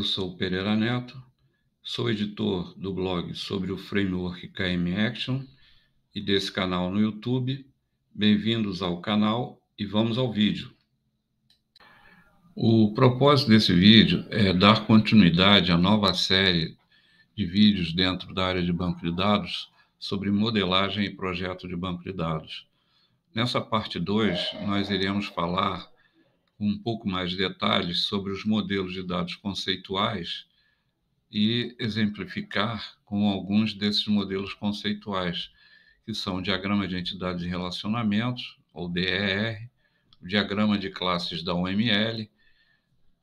sou Pereira Neto, sou editor do blog sobre o framework KM Action e desse canal no YouTube. Bem-vindos ao canal e vamos ao vídeo. O propósito desse vídeo é dar continuidade à nova série de vídeos dentro da área de banco de dados sobre modelagem e projeto de banco de dados. Nessa parte 2, nós iremos falar com um pouco mais de detalhes sobre os modelos de dados conceituais e exemplificar com alguns desses modelos conceituais, que são o diagrama de entidades e relacionamentos, ou DER, o diagrama de classes da UML,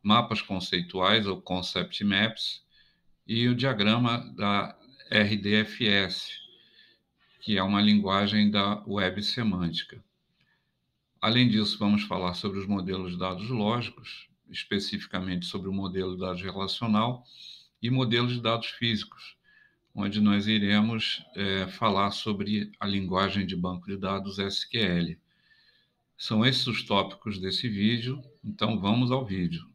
mapas conceituais, ou Concept Maps, e o diagrama da RDFS, que é uma linguagem da web semântica. Além disso, vamos falar sobre os modelos de dados lógicos, especificamente sobre o modelo de dados relacional e modelos de dados físicos, onde nós iremos falar sobre a linguagem de banco de dados SQL. São esses os tópicos desse vídeo, então vamos ao vídeo.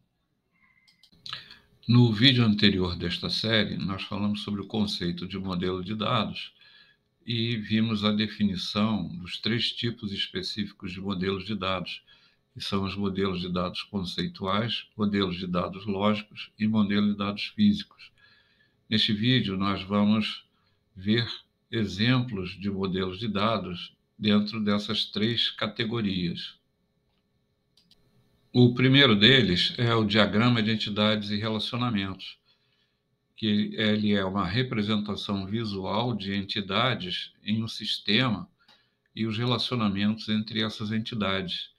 No vídeo anterior desta série, nós falamos sobre o conceito de modelo de dados e vimos a definição dos 3 tipos específicos de modelos de dados, que são os modelos de dados conceituais, modelos de dados lógicos e modelos de dados físicos. Neste vídeo, nós vamos ver exemplos de modelos de dados dentro dessas 3 categorias. O primeiro deles é o diagrama de entidades e relacionamentos, que ele é uma representação visual de entidades em um sistema e os relacionamentos entre essas entidades.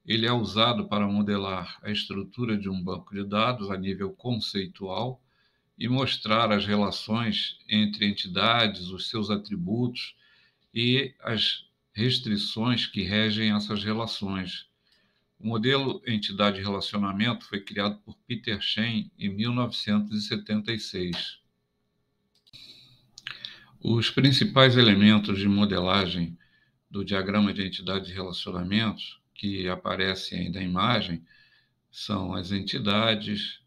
Ele é usado para modelar a estrutura de um banco de dados a nível conceitual e mostrar as relações entre entidades, os seus atributos e as restrições que regem essas relações. O modelo entidade-relacionamento foi criado por Peter Shen em 1976. Os principais elementos de modelagem do diagrama de entidades e relacionamentos, que aparecem aí na imagem, são as entidades,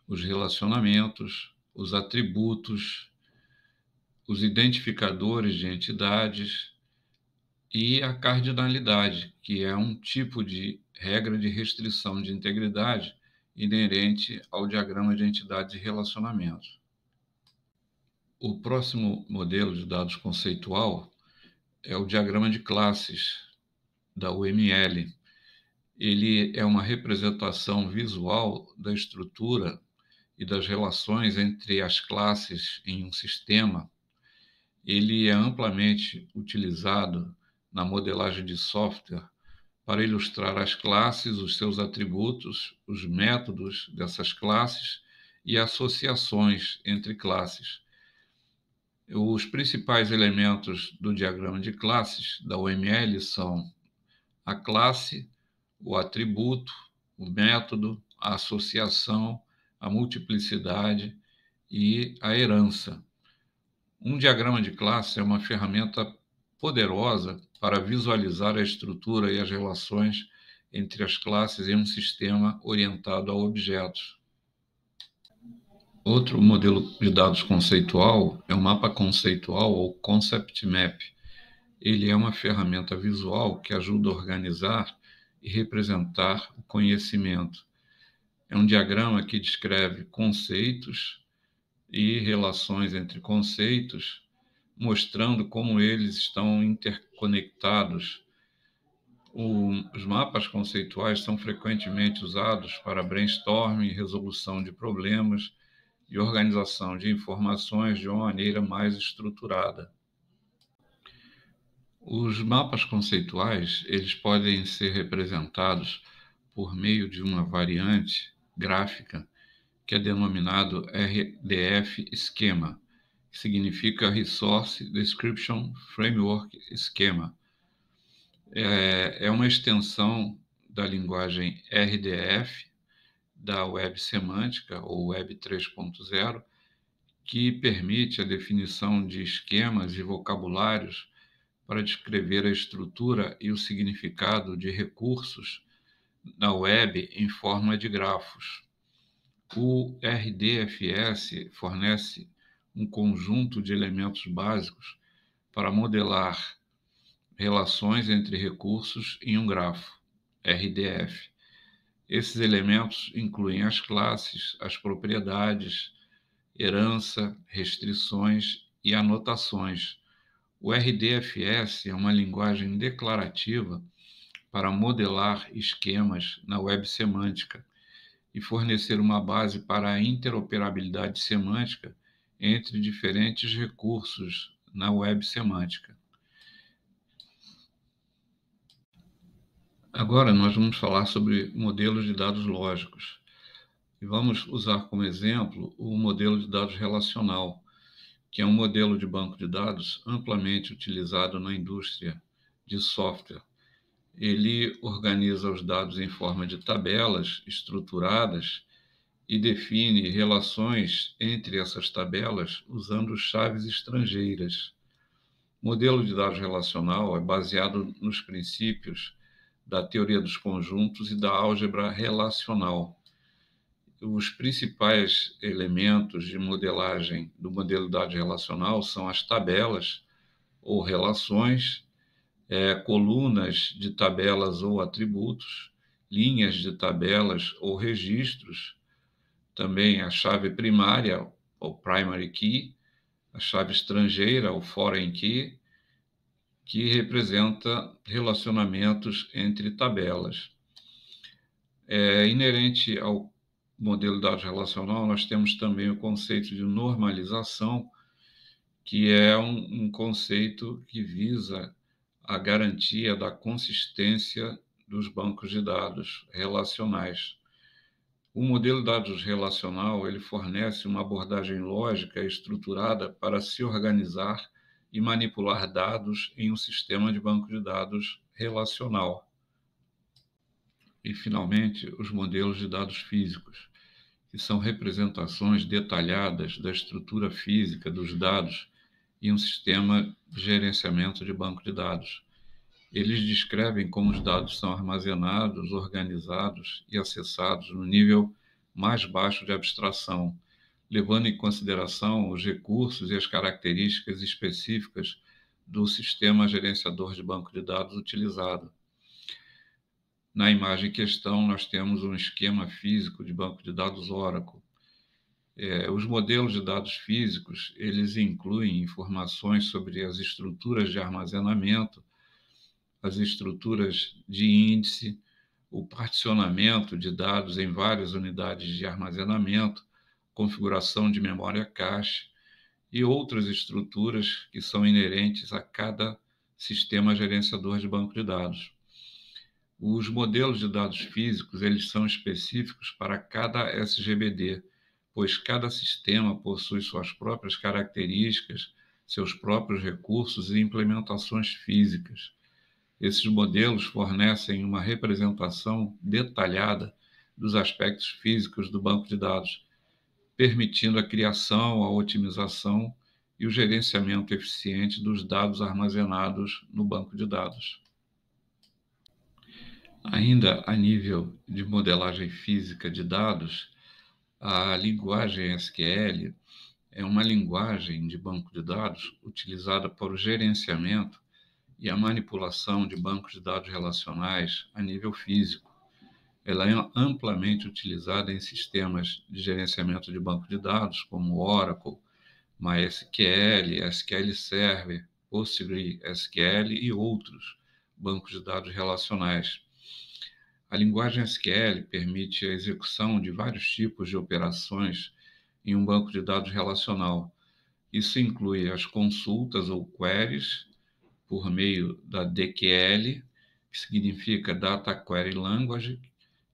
os relacionamentos, os atributos, os identificadores de entidades e a cardinalidade, que é um tipo de regra de restrição de integridade inerente ao diagrama de entidades e relacionamentos. O próximo modelo de dados conceitual é o diagrama de classes da UML. Ele é uma representação visual da estrutura e das relações entre as classes em um sistema. Ele é amplamente utilizado na modelagem de software para ilustrar as classes, os seus atributos, os métodos dessas classes e associações entre classes. Os principais elementos do diagrama de classes da UML são a classe, o atributo, o método, a associação, a multiplicidade e a herança. Um diagrama de classe é uma ferramenta poderosa para visualizar a estrutura e as relações entre as classes em um sistema orientado a objetos. Outro modelo de dados conceitual é o mapa conceitual ou Concept Map. Ele é uma ferramenta visual que ajuda a organizar e representar o conhecimento. É um diagrama que descreve conceitos e relações entre conceitos, mostrando como eles estão interconectados. Os mapas conceituais são frequentemente usados para brainstorming, resolução de problemas e organização de informações de uma maneira mais estruturada. Os mapas conceituais, eles podem ser representados por meio de uma variante gráfica que é denominado RDF Schema, que significa Resource Description Framework Schema. É uma extensão da linguagem RDF, da web semântica, ou Web 3.0, que permite a definição de esquemas e vocabulários para descrever a estrutura e o significado de recursos na web em forma de grafos. O RDFS fornece um conjunto de elementos básicos para modelar relações entre recursos em um grafo, RDF. Esses elementos incluem as classes, as propriedades, herança, restrições e anotações. O RDFS é uma linguagem declarativa para modelar esquemas na web semântica e fornecer uma base para a interoperabilidade semântica entre diferentes recursos na web semântica. Agora nós vamos falar sobre modelos de dados lógicos e vamos usar como exemplo o modelo de dados relacional, que é um modelo de banco de dados amplamente utilizado na indústria de software. Ele organiza os dados em forma de tabelas estruturadas e define relações entre essas tabelas usando chaves estrangeiras. O modelo de dados relacional é baseado nos princípios da teoria dos conjuntos e da álgebra relacional. Os principais elementos de modelagem do modelo de dados relacional são as tabelas ou relações, colunas de tabelas ou atributos, linhas de tabelas ou registros, também a chave primária, ou primary key, a chave estrangeira, ou foreign key, que representa relacionamentos entre tabelas. Inerente ao modelo de dados relacional, nós temos também o conceito de normalização, que é um conceito que visa a garantia da consistência dos bancos de dados relacionais. O modelo de dados relacional ele fornece uma abordagem lógica estruturada para se organizar e manipular dados em um sistema de banco de dados relacional. E, finalmente, os modelos de dados físicos, que são representações detalhadas da estrutura física dos dados em um sistema de gerenciamento de banco de dados. Eles descrevem como os dados são armazenados, organizados e acessados no nível mais baixo de abstração, levando em consideração os recursos e as características específicas do sistema gerenciador de banco de dados utilizado. Na imagem em questão, nós temos um esquema físico de banco de dados Oracle. Os modelos de dados físicos, eles incluem informações sobre as estruturas de armazenamento, as estruturas de índice, o particionamento de dados em várias unidades de armazenamento, configuração de memória cache e outras estruturas que são inerentes a cada sistema gerenciador de banco de dados. Os modelos de dados físicos, eles são específicos para cada SGBD, pois cada sistema possui suas próprias características, seus próprios recursos e implementações físicas. Esses modelos fornecem uma representação detalhada dos aspectos físicos do banco de dados, permitindo a criação, a otimização e o gerenciamento eficiente dos dados armazenados no banco de dados. Ainda a nível de modelagem física de dados, a linguagem SQL é uma linguagem de banco de dados utilizada para o gerenciamento e a manipulação de bancos de dados relacionais a nível físico. Ela é amplamente utilizada em sistemas de gerenciamento de banco de dados, como Oracle, MySQL, SQL Server, PostgreSQL e outros bancos de dados relacionais. A linguagem SQL permite a execução de vários tipos de operações em um banco de dados relacional. Isso inclui as consultas ou queries por meio da DQL, que significa Data Query Language,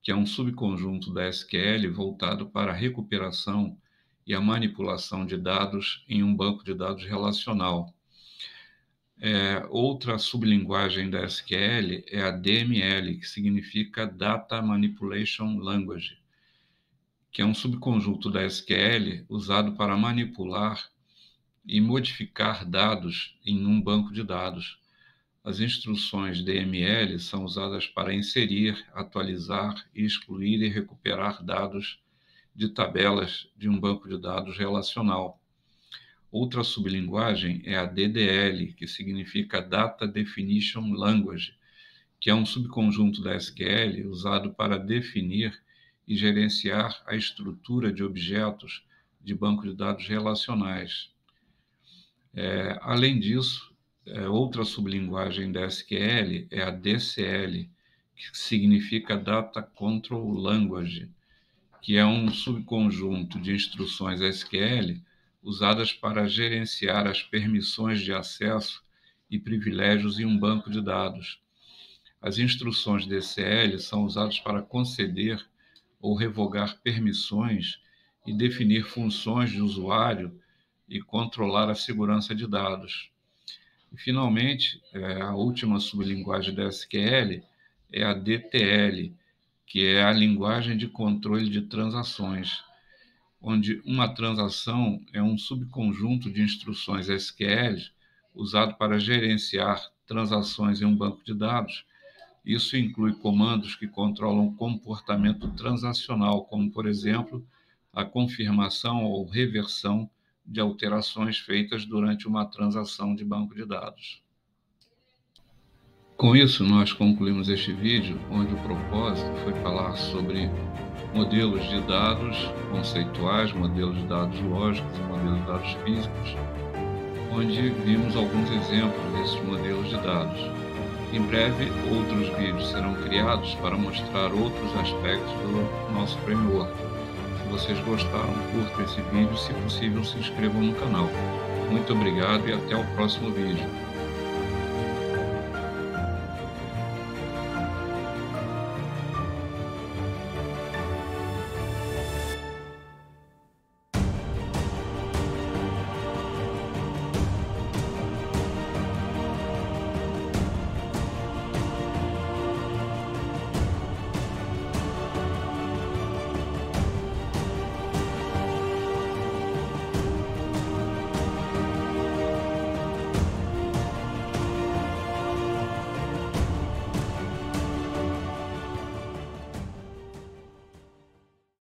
que é um subconjunto da SQL voltado para a recuperação e a manipulação de dados em um banco de dados relacional. Outra sublinguagem da SQL é a DML, que significa Data Manipulation Language, que é um subconjunto da SQL usado para manipular e modificar dados em um banco de dados. As instruções DML são usadas para inserir, atualizar, excluir e recuperar dados de tabelas de um banco de dados relacional. Outra sublinguagem é a DDL, que significa Data Definition Language, que é um subconjunto da SQL usado para definir e gerenciar a estrutura de objetos de banco de dados relacionais. Além disso, outra sublinguagem da SQL é a DCL, que significa Data Control Language, que é um subconjunto de instruções SQL usadas para gerenciar as permissões de acesso e privilégios em um banco de dados. As instruções DCL são usadas para conceder ou revogar permissões e definir funções de usuário e controlar a segurança de dados. E, finalmente, a última sublinguagem da SQL é a DTL, que é a linguagem de controle de transações, onde uma transação é um subconjunto de instruções SQL usado para gerenciar transações em um banco de dados. Isso inclui comandos que controlam o comportamento transacional, como, por exemplo, a confirmação ou reversão de alterações feitas durante uma transação de banco de dados. Com isso, nós concluímos este vídeo, onde o propósito foi falar sobre modelos de dados conceituais, modelos de dados lógicos e modelos de dados físicos, onde vimos alguns exemplos desses modelos de dados. Em breve, outros vídeos serão criados para mostrar outros aspectos do nosso framework. Se vocês gostaram, curtam esse vídeo e, se possível, se inscrevam no canal. Muito obrigado e até o próximo vídeo.